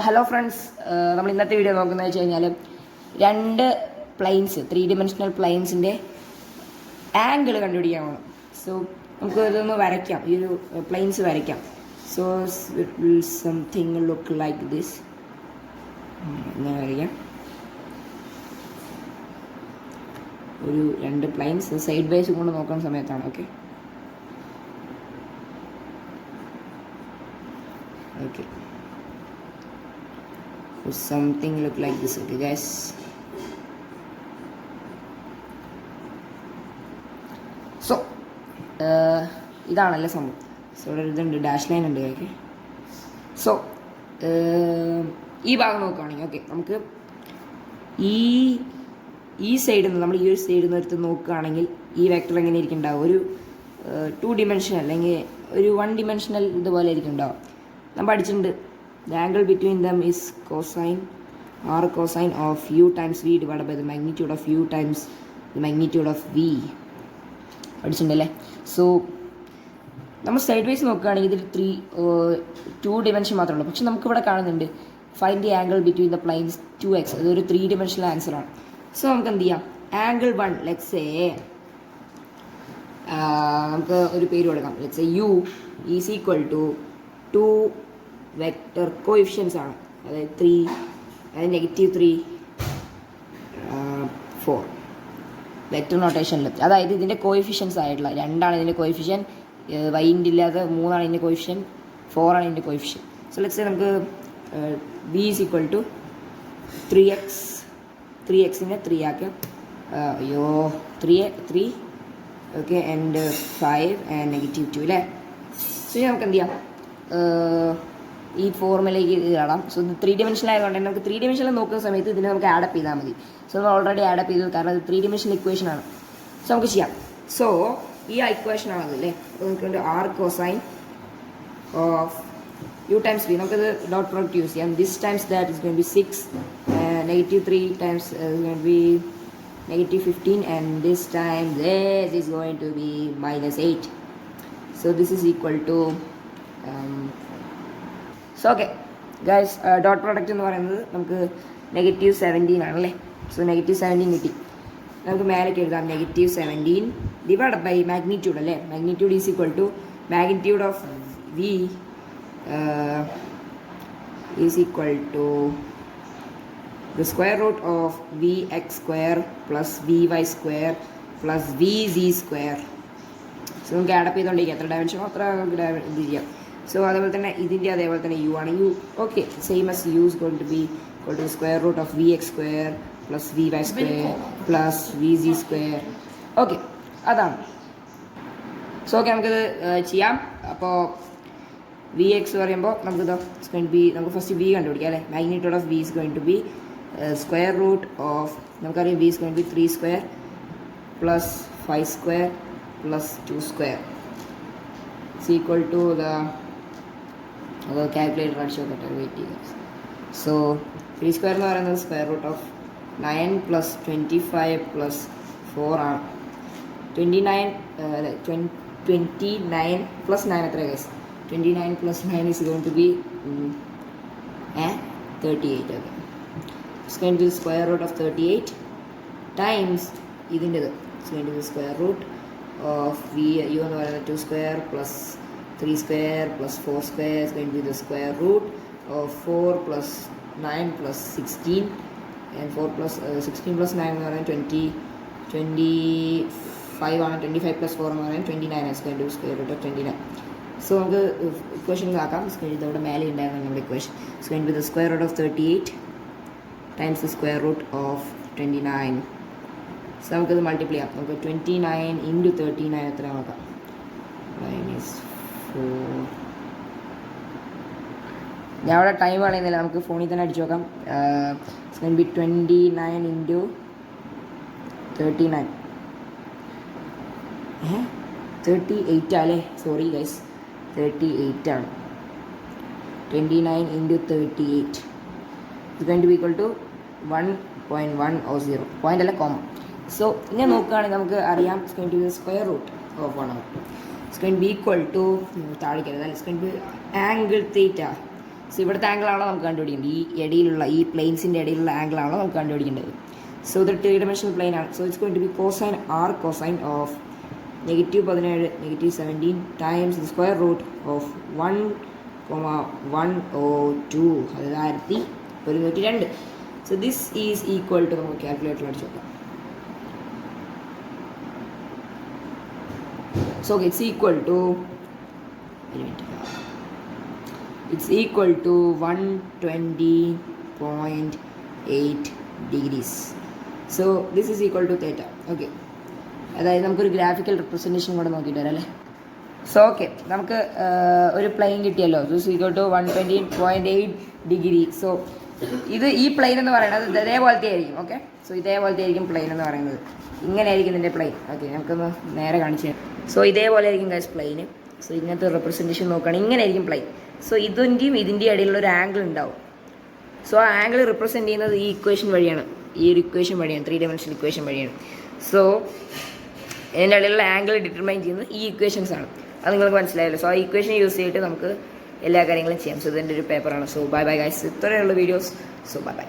Hello friends, നമ്മൾ ഇന്നത്തെ video നോക്കുന്നത് വെച്ച് കഴിഞ്ഞാൽ രണ്ട് പ്ലെയിൻസ് 3D പ്ലെയിൻസിൻ്റെ ആംഗിൾ കണ്ടുപിടിക്കാനാണ്. സോ നമുക്ക് ഇതൊന്ന് വരയ്ക്കാം, ഈ ഒരു പ്ലെയിൻസ് വരയ്ക്കാം. So it will something look like this. ഇങ്ങനെ വരയ്ക്കാം. ഒരു രണ്ട് പ്ലെയിൻസ് സൈഡ് വൈസ് കൊണ്ട് നോക്കുന്ന സമയത്താണ്. Okay okay something look like this. Okay guys, so ഇതാണല്ലേ സംഭവം. സോ ഇവിടെ ഇതുണ്ട്, ഡാഷ് ലൈൻ ഉണ്ട്. ഓക്കെ സോ ഈ ഭാഗം നോക്കുകയാണെങ്കിൽ ഓക്കെ നമുക്ക് ഈ സൈഡിൽ നിന്ന് നമ്മൾ ഈ ഒരു സൈഡിൽ നിന്ന് എടുത്ത് നോക്കുകയാണെങ്കിൽ ഈ വെക്ടർ എങ്ങനെ ഇരിക്കും ഉണ്ടാവും? ഒരു 2 dimensional അല്ലെങ്കിൽ ഒരു 1 dimensional ഇതുപോലെ ഇരിക്കും ഉണ്ടാവും. നമ്മൾ പഠിച്ചിട്ടുണ്ട് the angle between them is cosine r cosine of u times v divided by the magnitude of u times the magnitude of v പഠിച്ചിട്ടുണ്ടല്ലേ. സോ നമ്മൾ സൈഡ് വൈസ് നോക്കുകയാണെങ്കിൽ ഇതിൽ 2 dimension മാത്രമേ ഉള്ളൂ. പക്ഷെ നമുക്കിവിടെ കാണുന്നുണ്ട് find the angle between the planes 2x. അതൊരു 3 dimensional ആൻസർ ആണ്. സോ നമുക്ക് എന്ത് ചെയ്യാം, ആംഗിൾ 1 ലെറ്റ്സ് സേ നമുക്ക് ഒരു പേര് കൊടുക്കാം. Let's say u is equal to 2 vector coefficients ആണ്. അതായത് 3, അതായത് -3, 4 വെക്റ്റർ നൊട്ടേഷനിൽ. അതായത് ഇതിൻ്റെ കോഎഫിഷ്യൻസ് ആയിട്ടുള്ള 2 ആണ് ഇതിൻ്റെ കോഎഫിഷ്യൻ, വൈൻ്റെ ഇല്ലാതെ 3 ആണ് ഇതിൻ്റെ കോഎഫിഷ്യൻ, 4 ആണ് ഇതിൻ്റെ കോഎഫിഷ്യൻ. സോ ലെറ്റ്സ് സേ നമുക്ക് v is equal to 3x, 3xനെ 3 ആക്കാം. 3 ഓക്കെ ആൻഡ് 5 ആൻഡ് -2 അല്ലേ. സോ നമുക്ക് എന്ത് ചെയ്യാം, ഈ ഫോർമുലയ്ക്ക് ഇടാം. സോ 3 dimensional ആയതുകൊണ്ട് തന്നെ നമുക്ക് 3 dimensional നോക്കുന്ന സമയത്ത് ഇതിനെ നമുക്ക് ആഡപ്പ് ചെയ്താൽ മതി. സോ നമ്മൾ ഓൾറെഡി ആഡപ്പ് ചെയ്തു, കാരണം അത് 3 dimensional ഇക്വേഷൻ ആണ്. സോ നമുക്ക് ചെയ്യാം. സോ ഈ ഇക്വേഷൻ ആണല്ലേ, നമുക്ക് r cosine of u times v. നമുക്കത് ഡോട്ട് പ്രോഡക്റ്റ് യൂസ് ചെയ്യാം. This times that is going to be 6, -3 times is going to be -15, and this time this is going to be -8. So this is equal to so okay guys, dot product എന്ന് പറയുന്നത് നമുക്ക് -17 ആണല്ലേ. So -17 കിട്ടി. നമുക്ക് മേലേക്ക് എഴുതാം -17 divide by magnitude അല്ലേ. Magnitude is equal to magnitude of V is equal to the square root of vx² plus vy² plus vz². So നമുക്ക് ആഡപ്പ് ചെയ്തുകൊണ്ടിരിക്കാം, എത്ര ഡയമെൻഷനോ അത്ര നമുക്ക് ഇത് ചെയ്യാം. സോ അതേപോലെ തന്നെ ഇതിൻ്റെ അതേപോലെ തന്നെ യു ആണ്. U okay same as U is going to be equal to square root of vx² plus vy² plus vz². Okay അതാണ്. സോ ഓക്കെ നമുക്കിത് ചെയ്യാം. അപ്പോൾ vx പറയുമ്പോൾ നമുക്കിത് നമുക്ക് ഫസ്റ്റ് v കണ്ടുപിടിക്കാം അല്ലേ. Magnitude of v is going to be square root of, നമുക്കറിയാം v is going to be 3² plus 5² plus 2² is equal to the calculator അടിച്ചോക്കട്ടെ, വെയിറ്റ് ചെയ്യുക. സോ 3² എന്ന് പറയുന്നത് square root of 9 plus 25 plus 4 ആണ്. 29 plus 9 എത്ര guys? 29 plus 9 is going to be 38. Okay it's going to be square root of 38 times ഇതിൻ്റെത് it's going to be square root of u എന്ന് പറയുന്നത് 2² plus 3² plus 4² is going to be the square root of 4 plus 9 plus 16, and 4 plus 16 plus 9 എന്ന് പറയുന്നത് 25 ആണ്. 25 plus 4 എന്ന് പറയുന്നത് 29 is going to be square root of 29. So നമുക്ക് equation ആക്കാം. ഇതവിടെ മേലെ ഉണ്ടായിരുന്നു നമ്മുടെ equation. It's going to be the square root of 38 times the square root of 29. So നമുക്കത് മൾട്ടിപ്ലൈ ചെയ്യാം. നമുക്ക് 29 ഇൻറ്റു 39 എത്ര നോക്കാം. -4. ഞാൻ അവിടെ ടൈം കളയുന്നില്ല, നമുക്ക് ഫോണിൽ തന്നെ അടിച്ചു നോക്കാം. 29 ഇൻറ്റു 39 38 അല്ലേ. സോറി ഗൈസ്, 38 ആണ്. 29 into 38 is going to be equal to 1.100. Point അല്ല, കോമ. സോ ഇങ്ങനെ നോക്കുകയാണെങ്കിൽ നമുക്ക് അറിയാം it's going to be square root of 1 hour. It's going to be equal to താഴേക്കല്ല, it's going to be angle theta. So ഇവിടുത്തെ ആംഗിളാണോ നമുക്ക് കണ്ടുപിടിക്കേണ്ടത്, ഈ ഇടയിലുള്ള ഈ പ്ലെയിൻസിൻ്റെ ഇടയിലുള്ള ആംഗിളാണോ നമുക്ക് കണ്ടുപിടിക്കേണ്ടത്. സോ ഇത് 3 dimensional പ്ലെയിൻ ആണ്. So it's going to be cosine R cosine of -17 -17 times the square root of 1,102, അതായത് 1102. So this is equal to, നമുക്ക് കാൽക്കുലേറ്ററിൽ അടിച്ചു നോക്കാം. So it's equal to 120.8 degrees. So this is equal to theta. Okay, അതായത് നമുക്കൊരു graphical representation കൂടെ നോക്കിയിട്ട് വരാം അല്ലേ. സോ ഓക്കെ, നമുക്ക് ഒരു പ്ലെയിൻ കിട്ടിയല്ലോ. This equal to 120.8 degree. So ഈ പ്ലെയിൻ എന്ന് പറയുന്നത് ഇതേപോലത്തെ ആയിരിക്കും. ഓക്കെ, സോ ഇതേപോലത്തെ ആയിരിക്കും പ്ലെയിൻ എന്ന് പറയുന്നത്. ഇങ്ങനെ ആയിരിക്കും ഇതിൻ്റെ പ്ലെയിൻ. ഓക്കെ, നമുക്കൊന്ന് നേരെ കാണിച്ചു തരാം. സോ ഇതേപോലെ ആയിരിക്കും ഗൈസ് പ്ലെയിന്. സോ ഇങ്ങനത്തെ റെപ്രസെൻറ്റേഷൻ നോക്കുകയാണെങ്കിൽ ഇങ്ങനെ ആയിരിക്കും പ്ലെയിൻ. സോ ഇതിൻ്റെയും ഇടയിലുള്ള ഒരു ആംഗിൾ ഉണ്ടാവും. സോ ആ ആംഗിൾ റിപ്രസെൻറ്റ് ചെയ്യുന്നത് ഈ ഇക്വേഷൻ വഴിയാണ്, ഈ ഒരു ഇക്വേഷൻ വഴിയാണ്, 3 dimensional ഇക്വേഷൻ വഴിയാണ്. സോ ഇതിൻ്റെ ഇടയിലുള്ള ആംഗിൾ ഡിറ്റർമൈൻ ചെയ്യുന്നത് ഈ ഇക്വേഷൻസ് ആണ്. അത് നിങ്ങൾക്ക് മനസ്സിലായല്ലോ. സോ ആ ഇക്വേഷൻ യൂസ് ചെയ്തിട്ട് നമുക്ക് എല്ലാ കാര്യങ്ങളും ചെയ്യാം. സോ ഇതിൻ്റെ ഒരു പേപ്പറാണ്. സോ ബൈ ബൈ ഗൈസ്, ഇത്രയുള്ള വീഡിയോസ്. So bye bye.